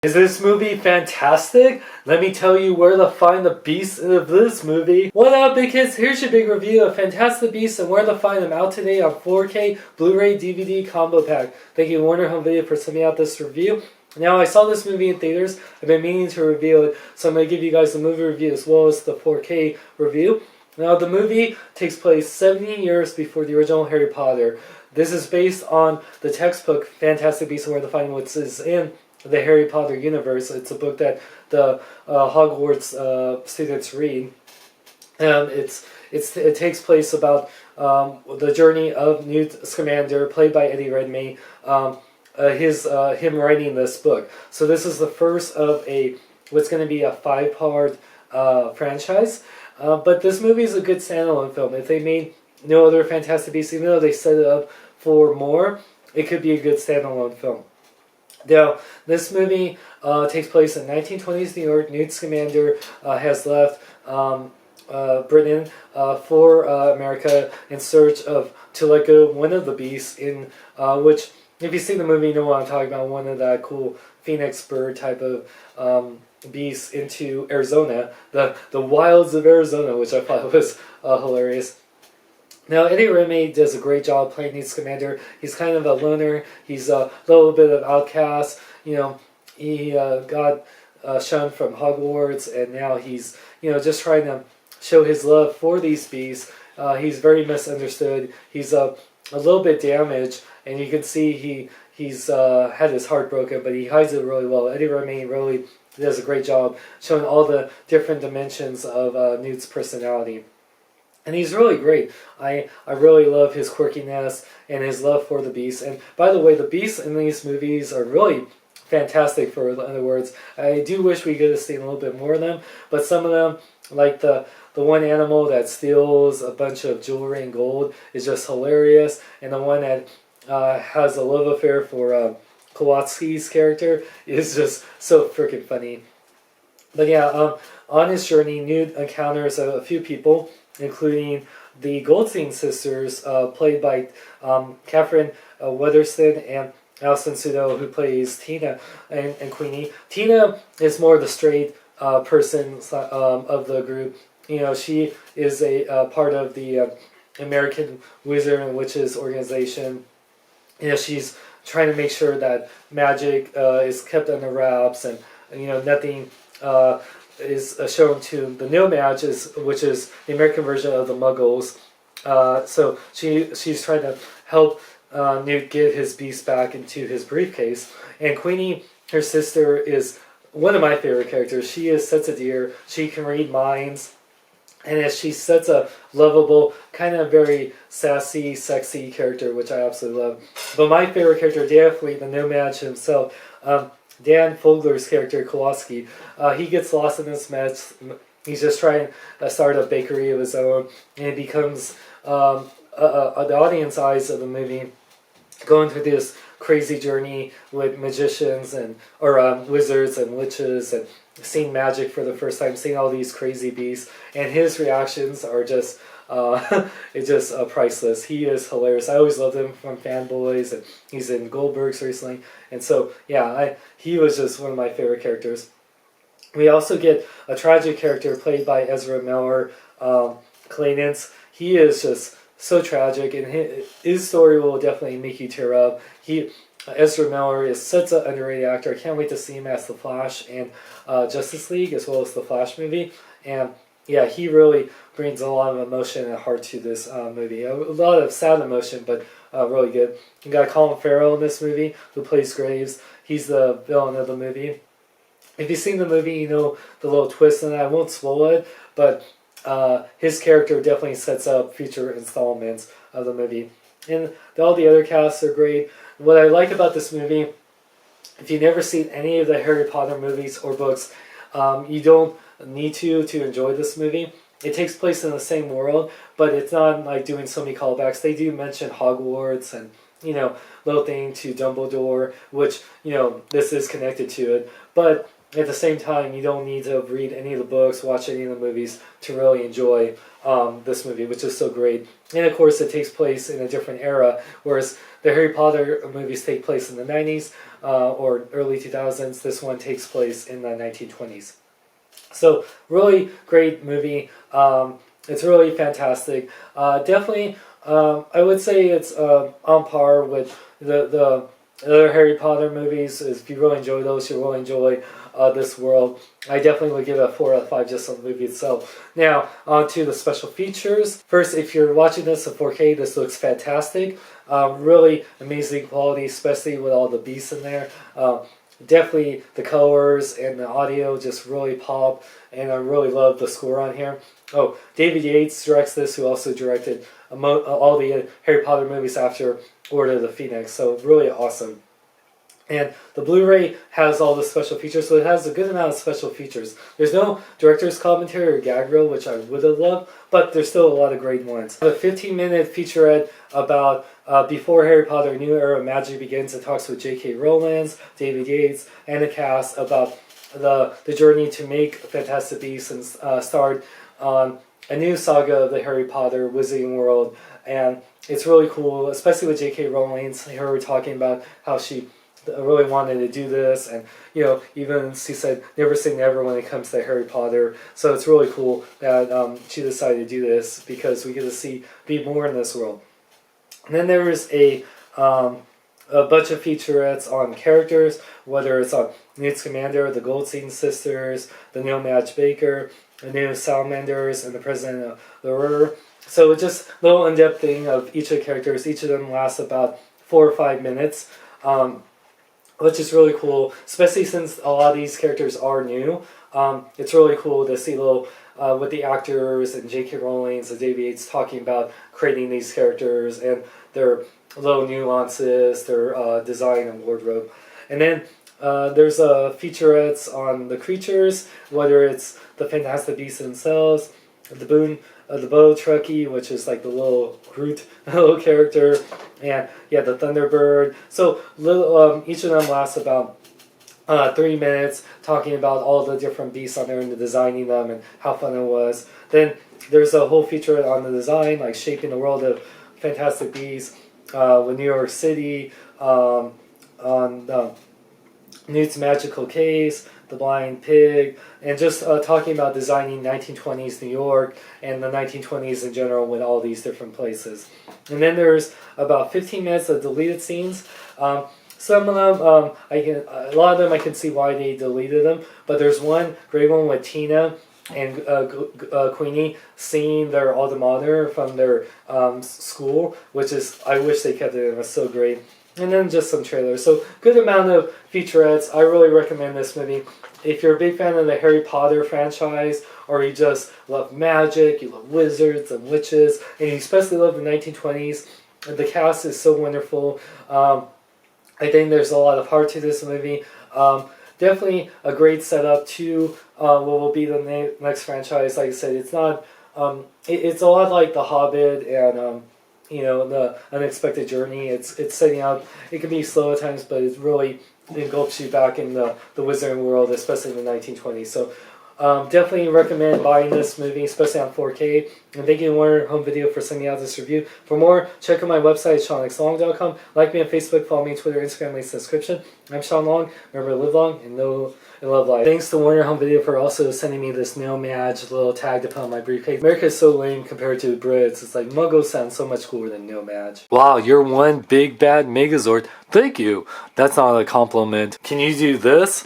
Is this movie fantastic? Let me tell you where to find the beasts of this movie. What up, big kids? Here's your big review of Fantastic Beasts and where to find them, out today on 4K Blu-Ray DVD combo pack. Thank you Warner Home Video for sending out this review. Now, I saw this movie in theaters. I've been meaning to review it, so I'm going to give you guys the movie review as well as the 4K review. Now, the movie takes place 70 years before the original Harry Potter. This is based on the textbook Fantastic Beasts and Where to Find Them, which is in the Harry Potter universe. It's a book that the Hogwarts students read. And it takes place about the journey of Newt Scamander, played by Eddie Redmayne, him writing this book. So this is the first of what's going to be a 5-part franchise. But this movie is a good standalone film. If they made no other Fantastic Beasts, even though they set it up for more, it could be a good standalone film. Now, this movie takes place in 1920s New York. Newt Scamander has left Britain for America in search to let go one of the beasts, in which, if you see the movie, you know what I'm talking about, one of that cool phoenix bird type of beasts into Arizona, the wilds of Arizona, which I thought was hilarious. Now, Eddie Redmayne does a great job playing Newt Scamander. He's kind of a loner. He's a little bit of outcast. You know, he got shunned from Hogwarts, and now he's, just trying to show his love for these beasts. He's very misunderstood. He's a little bit damaged, and you can see he's had his heart broken, but he hides it really well. Eddie Redmayne really does a great job showing all the different dimensions of Newt's personality. And he's really great. I really love his quirkiness and his love for the beasts. And by the way, the beasts in these movies are really fantastic, for other words. I do wish we could have seen a little bit more of them. But some of them, like the one animal that steals a bunch of jewelry and gold, is just hilarious. And the one that has a love affair for Kowalski's character is just so freaking funny. But yeah, on his journey, Newt encounters a few people, including the Goldstein sisters, played by Catherine Weatherston and Alison Sudol, who plays Tina and Queenie. Tina is more the straight person of the group. She is a part of the American Wizard and Witches organization. She's trying to make sure that magic is kept under wraps, and nothing is shown to the No-Majs, which is the American version of the Muggles. So she's trying to help Newt get his beast back into his briefcase. And Queenie, her sister, is one of my favorite characters. She is such a dear. She can read minds. And she's such a lovable, kind of very sassy, sexy character, which I absolutely love. But my favorite character, definitely the No-Maj himself, Dan Fogler's character, Kowalski. He gets lost in this mess. He's just trying to start a bakery of his own, and it becomes the audience eyes of the movie, going through this crazy journey with magicians or wizards and witches, and seeing magic for the first time, seeing all these crazy beasts, and his reactions are just it's just priceless. He is hilarious. I always loved him from Fanboys, and he's in Goldbergs recently, and so yeah, he was just one of my favorite characters. We also get a tragic character played by Ezra Miller, Clayton's. He is just so tragic, and his story will definitely make you tear up. Ezra Miller is such an underrated actor. I can't wait to see him as the Flash and Justice League, as well as the Flash movie. And yeah, he really brings a lot of emotion and heart to this movie. A lot of sad emotion, but really good. You got Colin Farrell in this movie, who plays Graves. He's the villain of the movie. If you've seen the movie, you know the little twist in it. I won't spoil it, but his character definitely sets up future installments of the movie. And all the other casts are great. What I like about this movie, if you've never seen any of the Harry Potter movies or books, you don't need to enjoy this movie. It takes place in the same world, but it's not like doing so many callbacks. They do mention Hogwarts and, little thing to Dumbledore, which, this is connected to it. But at the same time, you don't need to read any of the books, watch any of the movies to really enjoy this movie, which is so great. And of course, it takes place in a different era, whereas the Harry Potter movies take place in the 90s or early 2000s. This one takes place in the 1920s. So, really great movie. It's really fantastic. Definitely, I would say it's on par with the other Harry Potter movies. If you really enjoy those, you'll really enjoy this world. I definitely would give it a 4 out of 5 just on the movie itself. Now, on to the special features. First, if you're watching this in 4K, this looks fantastic. Really amazing quality, especially with all the beasts in there. Definitely the colors and the audio just really pop, and I really love the score on here. Oh, David Yates directs this, who also directed all the Harry Potter movies after Order of the Phoenix, so really awesome. And the Blu-ray has all the special features, so it has a good amount of special features. There's no director's commentary or gag reel, which I would have loved, but there's still a lot of great ones. The 15-minute featurette about before Harry Potter New Era of Magic begins. It talks with J.K. Rowling, David Yates, and the cast about the journey to make Fantastic Beasts and start on a new saga of the Harry Potter Wizarding World. And it's really cool, especially with J.K. Rowling, her talking about how she really wanted to do this, and even she said never say never when it comes to Harry Potter. So it's really cool that she decided to do this, because we get to be more in this world. And then there is a bunch of featurettes on characters, whether it's on Newt Scamander, the Goldstein sisters, the Nomad Baker, the new Salamanders, and the President of the Order. So it's just a little in-depth thing of each of the characters. Each of them lasts about 4 or 5 minutes. Which is really cool, especially since a lot of these characters are new. It's really cool to see little with the actors and J.K. Rowling and David Yates talking about creating these characters and their little nuances, their design and wardrobe. And then there's featurettes on the creatures, whether it's the Fantastic Beasts themselves, the Bo Truckee, which is like the little Groot little character, and the Thunderbird. So each of them lasts about 3 minutes, talking about all the different beasts on there and designing them and how fun it was. Then there's a whole feature on the design, like shaping the world of Fantastic Beasts, with New York City, on Newt's magical case, the blind pig, and just talking about designing 1920s New York and the 1920s in general with all these different places. And then there's about 15 minutes of deleted scenes. Some of them, a lot of them I can see why they deleted them, but there's one great one with Tina and Queenie seeing their alma mater from their school, which is, I wish they kept it. It was so great. And then just some trailers. So good amount of featurettes. I really recommend this movie. If you're a big fan of the Harry Potter franchise, or you just love magic, you love wizards and witches, and you especially love the 1920s, the cast is so wonderful. I think there's a lot of heart to this movie. Definitely a great setup to what will be the next franchise. Like I said, it's not. It's a lot like The Hobbit and the Unexpected Journey. It's setting out. It can be slow at times, but it really engulfs you back in the Wizarding world, especially in the 1920s. So definitely recommend buying this movie, especially on 4K. And thank you to Warner Home Video for sending out this review. For more, check out my website, SeanXLong.com. Like me on Facebook, follow me on Twitter, Instagram, links in the description. I'm Sean Long. Remember to live long and love life. Thanks to Warner Home Video for also sending me this Nail Madge little tag to put on my briefcase. America is so lame compared to the Brits. It's like Muggles sound so much cooler than Nail Madge. Wow, you're one big bad Megazord. Thank you. That's not a compliment. Can you do this?